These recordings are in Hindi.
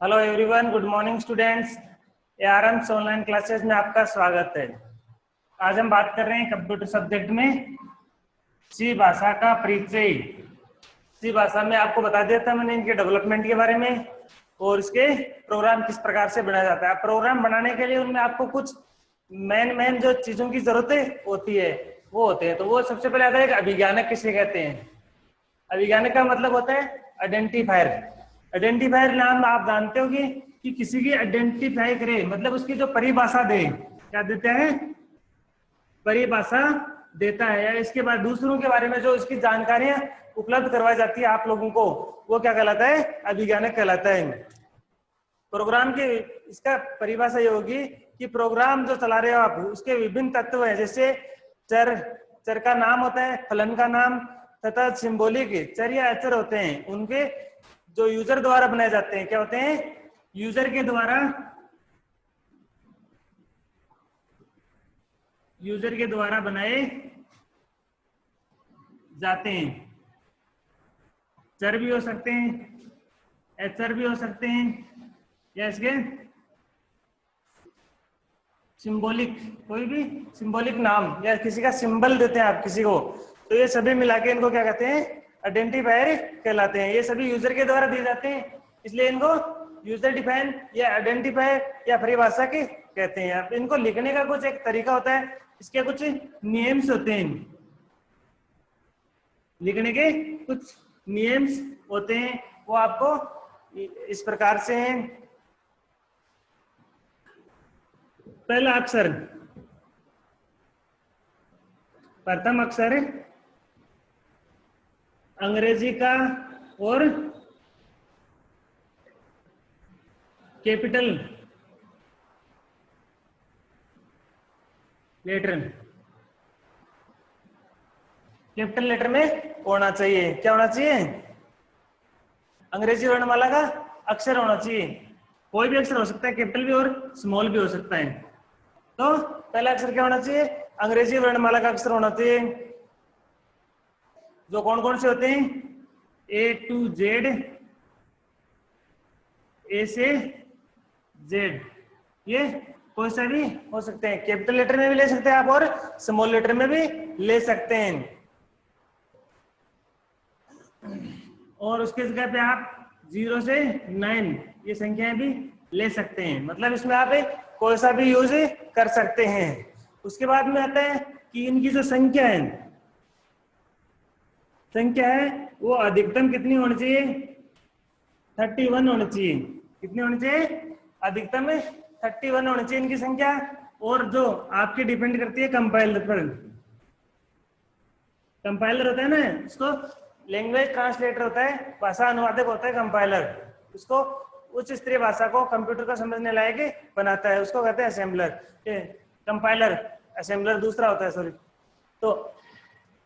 Hello everyone, good morning students. ARM's online classes में आपका स्वागत है। आज हम बात कर रहे हैं कंप्यूटर सब्जेक्ट में सी भाषा का परिचय। सी भाषा में आपको बता दिया था मैंने इनके डेवलपमेंट के बारे में और इसके प्रोग्राम किस प्रकार से बनाया जाता है। प्रोग्राम बनाने के लिए उनमें आपको कुछ मेन जो चीजों की जरूरत होती है वो होते हैं। तो वो सबसे पहले आता है कि अभिज्ञानक किसे कहते हैं। अभिज्ञानक का मतलब होता है आइडेंटिफायर। आइडेंटिफायर नाम आप जानते हो कि किसी की आइडेंटिफाई करे, मतलब उसकी जो परिभाषा दे, क्या देता है, परिभाषा देता है। या इसके बाद दूसरों के बारे में जो इसकी जानकारियां उपलब्ध करवाई जाती है आप लोगों को, वो क्या कहलाता है, अभिज्ञानक कहलाता है। प्रोग्राम के इसका परिभाषा ये होगी कि प्रोग्राम जो चला रहे हो आप उसके विभिन्न तत्व हैं, जैसे चर का नाम होता है, फलन का नाम, तथा सिंबॉलिक चर या अचर होते हैं। उनके जो यूजर द्वारा बनाए जाते हैं, क्या होते हैं, यूजर के द्वारा बनाए जाते हैं। चर भी हो सकते हैं, अचर भी हो सकते हैं, या इसके सिंबॉलिक, कोई भी सिंबॉलिक नाम या किसी का सिंबल देते हैं आप किसी को, तो ये सभी मिला के इनको क्या कहते हैं, आइडेंटिफायर कहलाते हैं। ये सभी यूजर के द्वारा दिए जाते हैं, इसलिए इनको यूजर डिफाइन या आइडेंटिफायर या परिभाषा के कहते हैं। अब इनको लिखने का कुछ एक तरीका होता है, इसके कुछ नियम्स होते हैं, लिखने के कुछ नियम्स होते हैं। वो आपको इस प्रकार से हैं। पहला अक्षर, प्रथम अक्षर अंग्रेजी का और कैपिटल लेटर, कैपिटल लेटर में होना चाहिए। क्या होना चाहिए, अंग्रेजी वर्णमाला का अक्षर होना चाहिए। कोई भी अक्षर हो सकता है, कैपिटल भी और स्मॉल भी हो सकता है। तो पहला अक्षर क्या होना चाहिए, अंग्रेजी वर्णमाला का अक्षर होना चाहिए। जो कौन कौन से होते हैं, A to Z, A से Z, ये कोई सा भी हो सकते हैं। कैपिटल लेटर में भी ले सकते हैं आप और स्मॉल लेटर में भी ले सकते हैं। और उसके जगह पे आप 0 से 9 ये संख्याएं भी ले सकते हैं, मतलब इसमें आप कोई सा भी यूज कर सकते हैं। उसके बाद में आता है कि इनकी जो संख्या है वो अधिकतम कितनी होनी चाहिए, 31 होनी चाहिए। कितनी होनी चाहिए, अधिकतम 31 होनी चाहिए इनकी संख्या। और जो आपकी डिपेंड करती है कंपाइलर पर, कंपाइलर होता है ना, इसको लैंग्वेज ट्रांसलेटर होता है, भाषा अनुवादक होता है कंपाइलर। उसको उच्च स्तरीय भाषा को कंप्यूटर का समझने लायक बनाता है, उसको कहते हैं असेंबलर। कंपाइलर, असेंबलर दूसरा होता है, सॉरी। तो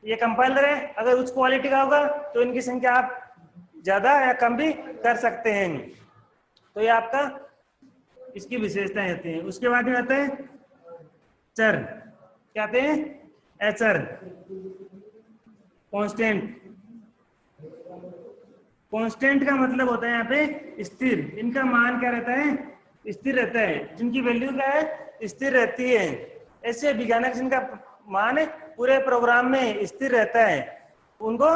ये कंपाइलर है, अगर उच्च क्वालिटी का होगा तो इनकी संख्या आप ज्यादा या कम भी कर सकते हैं। तो ये आपका इसकी विशेषताएं होती हैं। उसके बाद में आते हैं चर, क्या आते हैं, अचर, कांस्टेंट। कांस्टेंट का मतलब होता है यहाँ पे स्थिर, इनका मान क्या रहता है, स्थिर रहता है, जिनकी वैल्यू क्या है, स्थिर रहती है। ऐसे विज्ञानक जिनका मान पूरे प्रोग्राम में स्थिर रहता है उनको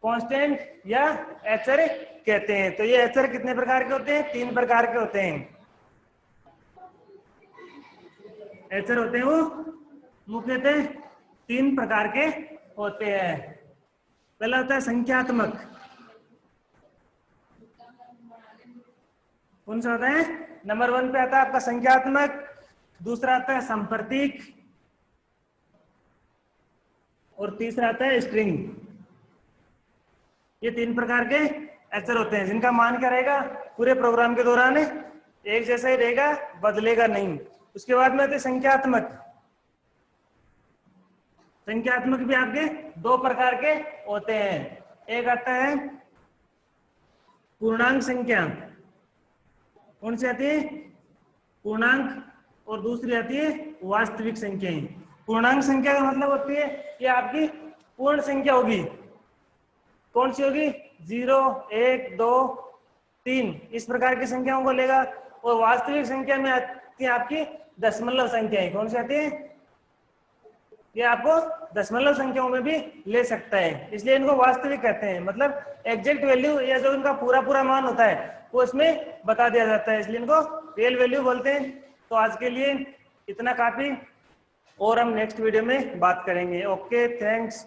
कांस्टेंट या अचर कहते हैं। तो ये अचर कितने प्रकार के होते हैं, 3 प्रकार के होते हैं। अचर होते हैं वो मुख्यतः 3 प्रकार के होते हैं। पहला होता है संख्यात्मक, कौन सा होता है, नंबर 1 पे आता है आपका संख्यात्मक। दूसरा आता है सांप्रतिक और तीसरा आता है स्ट्रिंग। ये 3 प्रकार के अचर होते हैं जिनका मान क्या रहेगा, पूरे प्रोग्राम के दौरान एक जैसा ही रहेगा, बदलेगा नहीं। उसके बाद में आते हैं संख्यात्मक। संख्यात्मक भी आपके 2 प्रकार के होते हैं। एक आता है पूर्णांक संख्या, कौन सी आती है, पूर्णांक, और दूसरी आती है वास्तविक संख्याएं। पूर्णांक संख्या का मतलब होती है कि आपकी पूर्ण संख्या होगी, कौन सी होगी, 0, 1, 2, 3 इस प्रकार की संख्याओं को लेगा। और वास्तविक संख्या में आती है आपकी दशमलव संख्याएं। कौन सी आती है? ये आपको दशमलव संख्याओं में भी ले सकता है, इसलिए इनको वास्तविक कहते हैं। मतलब एग्जैक्ट वैल्यू या जो इनका पूरा मान होता है वो इसमें बता दिया जाता है, इसलिए इनको रियल वैल्यू बोलते हैं। तो आज के लिए इतना काफी, और हम नेक्स्ट वीडियो में बात करेंगे। Okay, thanks.